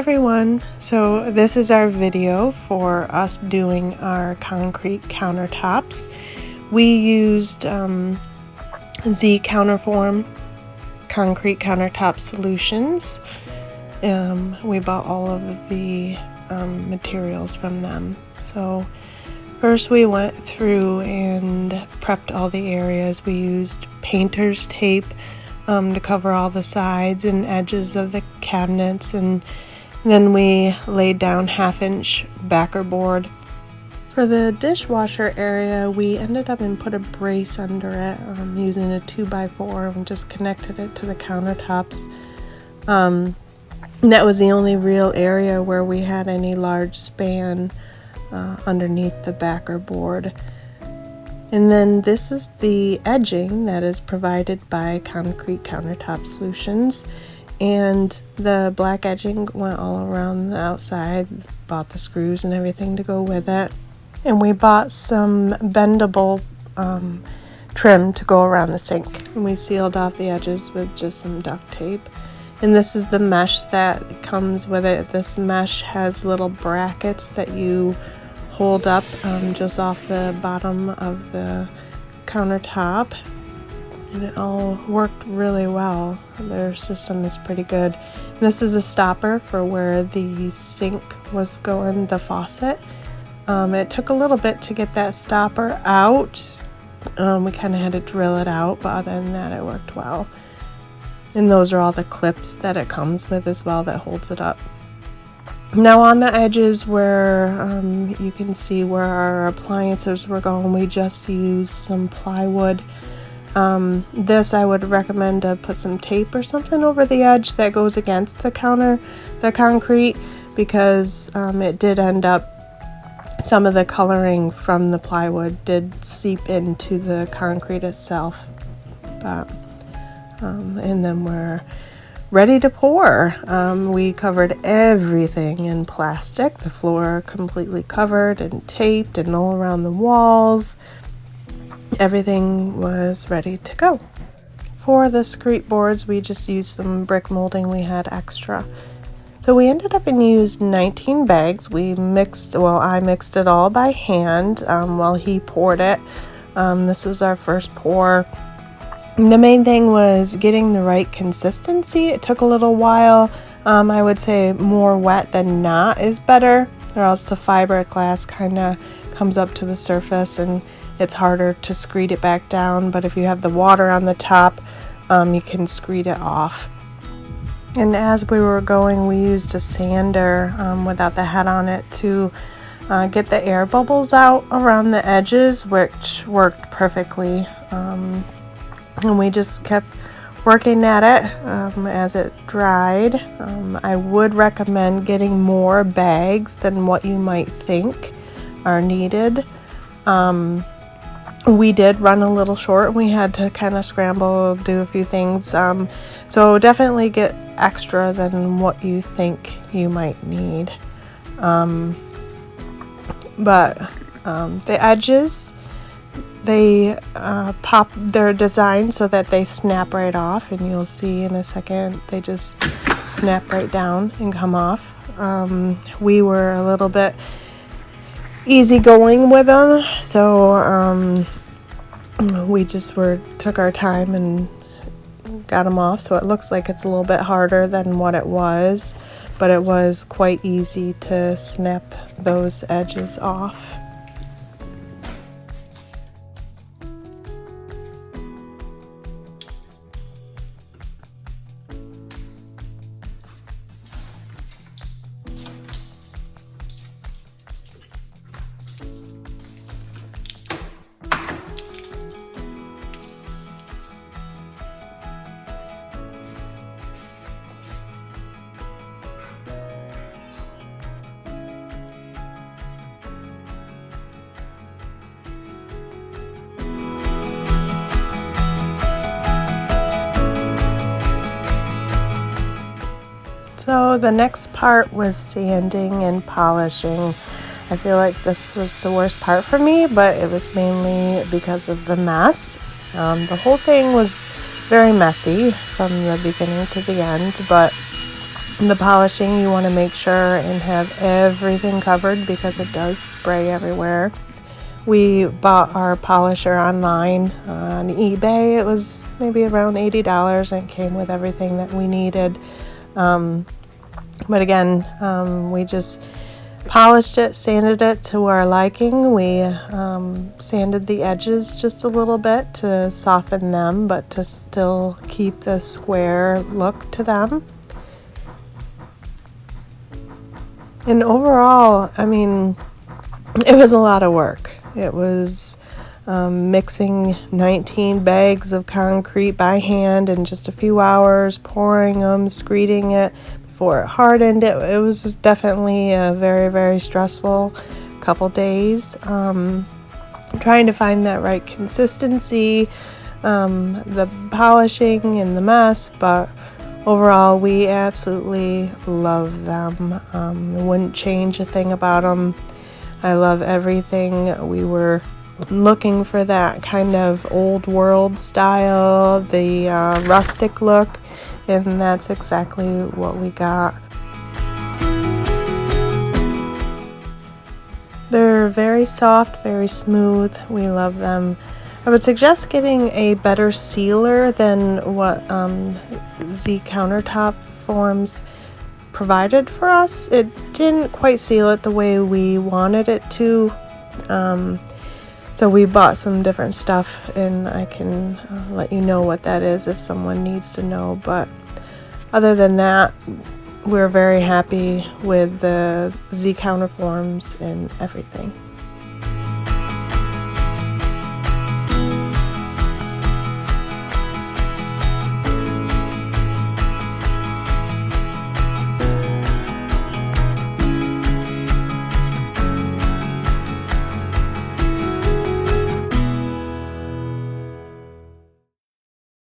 everyone, so this is our video for us doing our concrete countertops. We used Z Counterform concrete countertop solutions. We bought all of the materials from them. So first we went through and prepped all the areas. We used painter's tape to cover all the sides and edges of the cabinets, and then we laid down 1/2-inch backer board. For the dishwasher area, we ended up and put a brace under it using a 2x4 and just connected it to the countertops. And that was the only real area where we had any large span underneath the backer board. And then this is the edging that is provided by Concrete Countertop Solutions, and the black edging went all around the outside. Bought the screws and everything to go with it, and we bought some bendable trim to go around the sink, and we sealed off the edges with just some duct tape. And this is the mesh that comes with it. This mesh has little brackets that you hold up just off the bottom of the countertop, and it all worked really well. Their system is pretty good. And this is a stopper for where the sink was going, the faucet. It took a little bit to get that stopper out. We kind of had to drill it out, but other than that it worked well. And those are all the clips that it comes with as well that holds it up. Now on the edges where you can see where our appliances were going, we just used some plywood. This I would recommend to put some tape or something over the edge that goes against the concrete, because it did end up, some of the coloring from the plywood did seep into the concrete itself. But and then we're ready to pour. We covered everything in plastic, the floor completely covered and taped, and all around the walls. Everything was ready to go. For the screed boards, we just used some brick molding we had extra. So we ended up and used 19 bags. I mixed it all by hand while he poured it. This was our first pour. The main thing was getting the right consistency. It took a little while. I would say more wet than not is better, or else the fiberglass kind of comes up to the surface and it's harder to screed it back down. But if you have the water on the top, you can screed it off. And as we were going, we used a sander without the head on it to get the air bubbles out around the edges, which worked perfectly. And we just kept working at it as it dried. I would recommend getting more bags than what you might think are needed. We did run a little short. We had to kind of scramble, do a few things. So definitely get extra than what you think you might need. But the edges, they they're designed so that they snap right off, and you'll see in a second they just snap right down and come off. We were a little bit easygoing with them, so we just took our time and got them off. So it looks like it's a little bit harder than what it was, but it was quite easy to snap those edges off. So the next part was sanding and polishing. I feel like this was the worst part for me, but it was mainly because of the mess. The whole thing was very messy from the beginning to the end, but The polishing, you want to make sure and have everything covered because it does spray everywhere. We bought our polisher online on eBay. It was maybe around $80 and it came with everything that we needed. But again, we just polished it, sanded it to our liking. We sanded the edges just a little bit to soften them, but to still keep the square look to them. And overall, I mean, it was a lot of work. It was mixing 19 bags of concrete by hand in just a few hours, pouring them, screeding it before it hardened. It was definitely a very, very stressful couple days. Trying to find that right consistency, the polishing and the mess, but overall, we absolutely love them. I wouldn't change a thing about them. I love everything. We were looking for that kind of old world style, the rustic look, and that's exactly what we got. They're very soft, very smooth. We love them. I would suggest getting a better sealer than what Z Countertop forms provided for us. It didn't quite seal it the way we wanted it to. So we bought some different stuff, and I can let you know what that is if someone needs to know. But other than that, we're very happy with the Z Counterforms and everything.